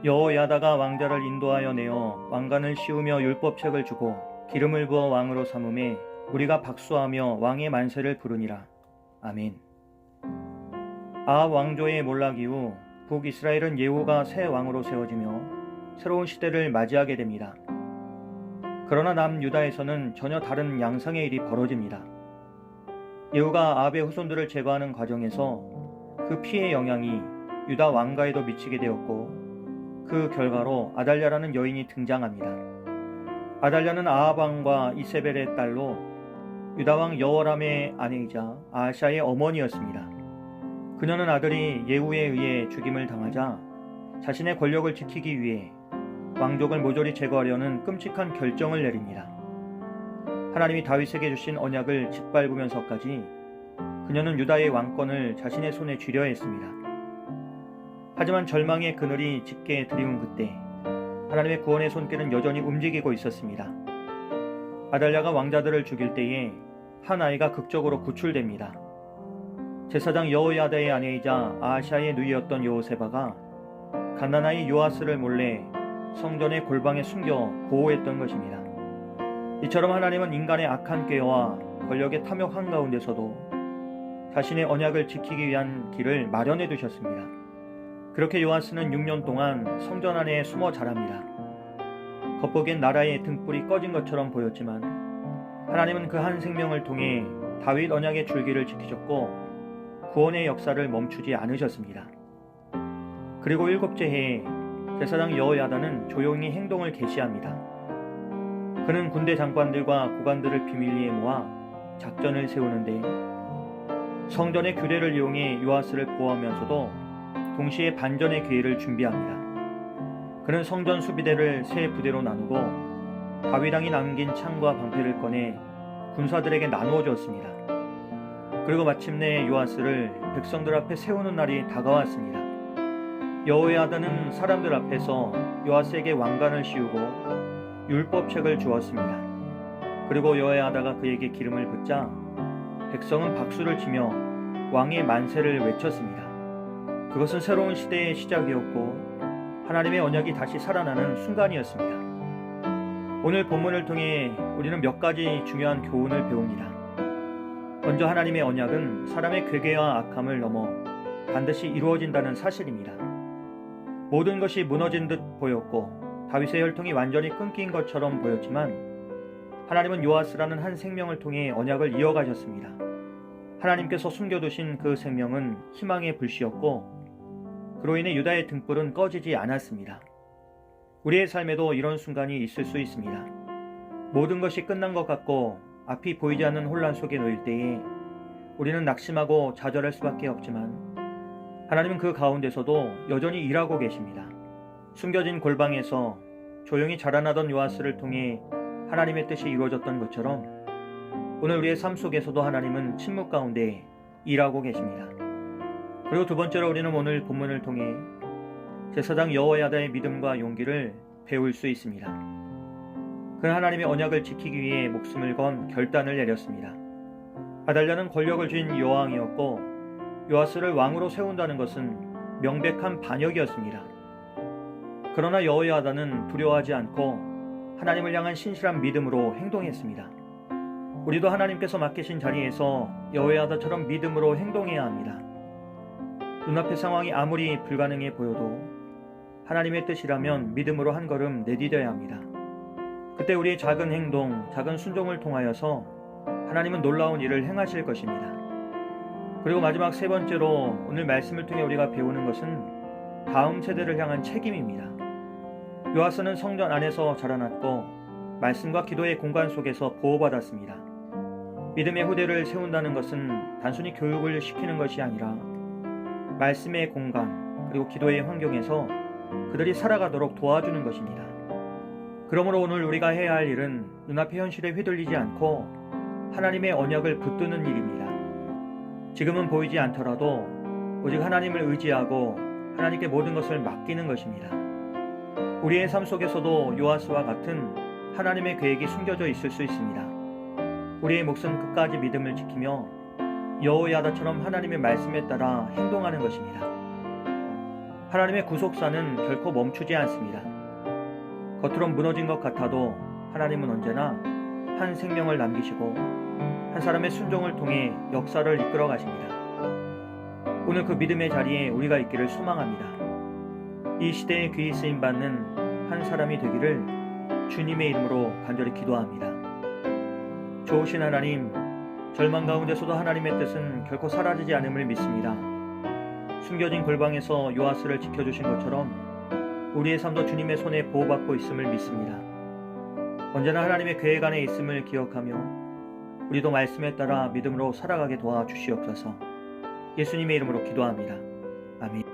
여호야다가 왕자를 인도하여 내어 왕관을 씌우며 율법책을 주고 기름을 부어 왕으로 삼음에 우리가 박수하며 왕의 만세를 부르니라. 아멘. 아합 왕조의 몰락 이후 북이스라엘은 예후가 새 왕으로 세워지며 새로운 시대를 맞이하게 됩니다. 그러나 남유다에서는 전혀 다른 양상의 일이 벌어집니다. 예후가 아합의 후손들을 제거하는 과정에서 그 피의 영향이 유다 왕가에도 미치게 되었고 그 결과로 아달랴라는 여인이 등장합니다. 아달랴는 아합 왕과 이세벨의 딸로 유다 왕 여호람의 아내이자 아하샤의 어머니였습니다. 그녀는 아들이 예후에 의해 죽임을 당하자 자신의 권력을 지키기 위해 왕족을 모조리 제거하려는 끔찍한 결정을 내립니다. 하나님이 다윗에게 주신 언약을 짓밟으면서까지 그녀는 유다의 왕권을 자신의 손에 쥐려 했습니다. 하지만 절망의 그늘이 짙게 드리운 그때 하나님의 구원의 손길은 여전히 움직이고 있었습니다. 아달랴가 왕자들을 죽일 때에 한 아이가 극적으로 구출됩니다. 제사장 여호야다의 아내이자 아하샤의 누이였던 여호세바가 갓난아이 요아스를 몰래 성전의 골방에 숨겨 보호했던 것입니다. 이처럼 하나님은 인간의 악한 꾀와 권력의 탐욕 한가운데서도 자신의 언약을 지키기 위한 길을 마련해 두셨습니다. 그렇게 요아스는 6년 동안 성전 안에 숨어 자랍니다. 겉보기엔 나라의 등불이 꺼진 것처럼 보였지만 하나님은 그 한 생명을 통해 다윗 언약의 줄기를 지키셨고 구원의 역사를 멈추지 않으셨습니다. 그리고 7째 해에 제사장 여호야다는 조용히 행동을 개시합니다. 그는 군대 장관들과 고관들을 비밀리에 모아 작전을 세우는데 성전의 규례를 이용해 요아스를 보호하면서도 동시에 반전의 기회를 준비합니다. 그는 성전 수비대를 세 부대로 나누고 다윗 왕이 남긴 창과 방패를 꺼내 군사들에게 나누어 주었습니다. 그리고 마침내 요아스를 백성들 앞에 세우는 날이 다가왔습니다. 여호야다는 사람들 앞에서 요아스에게 왕관을 씌우고 율법책을 주었습니다. 그리고 여호야다가 그에게 기름을 붓자 백성은 박수를 치며 왕의 만세를 외쳤습니다. 그것은 새로운 시대의 시작이었고 하나님의 언약이 다시 살아나는 순간이었습니다. 오늘 본문을 통해 우리는 몇 가지 중요한 교훈을 배웁니다. 먼저 하나님의 언약은 사람의 괴계와 악함을 넘어 반드시 이루어진다는 사실입니다. 모든 것이 무너진 듯 보였고 다윗의 혈통이 완전히 끊긴 것처럼 보였지만 하나님은 요아스라는 한 생명을 통해 언약을 이어가셨습니다. 하나님께서 숨겨두신 그 생명은 희망의 불씨였고 그로 인해 유다의 등불은 꺼지지 않았습니다. 우리의 삶에도 이런 순간이 있을 수 있습니다. 모든 것이 끝난 것 같고 앞이 보이지 않는 혼란 속에 놓일 때에 우리는 낙심하고 좌절할 수밖에 없지만 하나님은 그 가운데서도 여전히 일하고 계십니다. 숨겨진 골방에서 조용히 자라나던 요아스를 통해 하나님의 뜻이 이루어졌던 것처럼 오늘 우리의 삶 속에서도 하나님은 침묵 가운데 일하고 계십니다. 그리고 두 번째로 우리는 오늘 본문을 통해 제사장 여호야다의 믿음과 용기를 배울 수 있습니다. 그는 하나님의 언약을 지키기 위해 목숨을 건 결단을 내렸습니다. 아달랴는 권력을 쥔 여왕이었고 요아스를 왕으로 세운다는 것은 명백한 반역이었습니다. 그러나 여호야다는 두려워하지 않고 하나님을 향한 신실한 믿음으로 행동했습니다. 우리도 하나님께서 맡기신 자리에서 여호야다처럼 믿음으로 행동해야 합니다. 눈앞의 상황이 아무리 불가능해 보여도 하나님의 뜻이라면 믿음으로 한 걸음 내디뎌야 합니다. 그때 우리의 작은 행동, 작은 순종을 통하여서 하나님은 놀라운 일을 행하실 것입니다. 그리고 마지막 세 번째로 오늘 말씀을 통해 우리가 배우는 것은 다음 세대를 향한 책임입니다. 요아스는 성전 안에서 자라났고 말씀과 기도의 공간 속에서 보호받았습니다. 믿음의 후대를 세운다는 것은 단순히 교육을 시키는 것이 아니라 말씀의 공간 그리고 기도의 환경에서 그들이 살아가도록 도와주는 것입니다. 그러므로 오늘 우리가 해야 할 일은 눈앞의 현실에 휘둘리지 않고 하나님의 언약을 붙드는 일입니다. 지금은 보이지 않더라도 오직 하나님을 의지하고 하나님께 모든 것을 맡기는 것입니다. 우리의 삶 속에서도 요아스와 같은 하나님의 계획이 숨겨져 있을 수 있습니다. 우리의 몫은 끝까지 믿음을 지키며 여호야다처럼 하나님의 말씀에 따라 행동하는 것입니다. 하나님의 구속사는 결코 멈추지 않습니다. 겉으론 무너진 것 같아도 하나님은 언제나 한 생명을 남기시고 한 사람의 순종을 통해 역사를 이끌어 가십니다. 오늘 그 믿음의 자리에 우리가 있기를 소망합니다. 이 시대에 귀히 쓰임 받는 한 사람이 되기를 주님의 이름으로 간절히 기도합니다. 좋으신 하나님, 절망 가운데서도 하나님의 뜻은 결코 사라지지 않음을 믿습니다. 숨겨진 골방에서 요아스를 지켜주신 것처럼 우리의 삶도 주님의 손에 보호받고 있음을 믿습니다. 언제나 하나님의 계획 안에 있음을 기억하며 우리도 말씀에 따라 믿음으로 살아가게 도와주시옵소서. 예수님의 이름으로 기도합니다. 아멘.